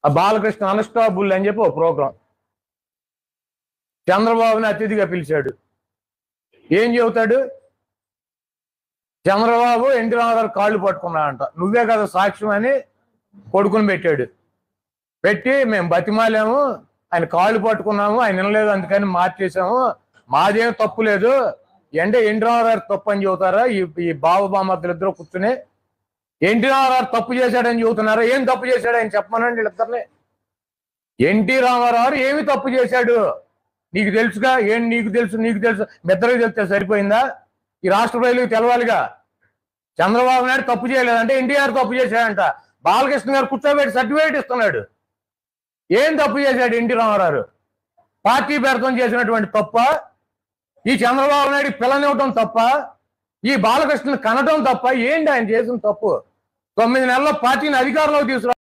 ఆ బాలకృష్ణ అన్స్టాపుల్ అని చెప్పి ఒక ప్రోగ్రాం చంద్రబాబుని అతిథిగా పిలిచాడు. ఏం చెబుతాడు? చంద్రబాబు ఎన్టీ రామారావు కాళ్ళు పట్టుకున్నాడంట. నువ్వే కదా సాక్ష్యం అని కొడుకుని పెట్టాడు. పెట్టి మేము బతిమాలేము, ఆయన కాళ్ళు పట్టుకున్నాము, ఆయన వినలేదు అందుకని మార్చేసాము, మాదేం తప్పు లేదు అంటే ఎన్టీ రామారావు తప్పు అని చెబుతారా? ఈ బావబామర్దులు ఇద్దరు కూర్చుని ఎన్టీ రామారావు తప్పు చేశాడని చెబుతున్నారా? ఏం తప్పు చేశాడు ఆయన చెప్పమనండి వీళ్ళిద్దరిని. ఎన్టీ రామారావు ఏమి తప్పు చేశాడు నీకు తెలుసుగా? ఏం నీకు తెలుసు మెద్దరికి తెలిస్తే సరిపోయిందా? ఈ రాష్ట్ర ప్రజలకు తెలవాలిగా. చంద్రబాబు నాయుడు తప్పు చేయలేదంటే ఎన్టీఆర్ తప్పు చేశాడంట. బాలకృష్ణ గారు కూర్చోబెట్టి సర్టిఫికేట్ ఇస్తున్నాడు. ఏం తప్పు చేశాడు ఎన్టీ రామారావు? పార్టీ పేరుతో చేసినటువంటి తప్ప, ఈ చంద్రబాబు నాయుడు పిల్లనివ్వటం తప్ప, ఈ బాలకృష్ణ కనటం తప్ప ఏంటి ఆయన చేసిన తప్పు? 9 నెలల్లో పార్టీని అధికారంలోకి తీసుకురా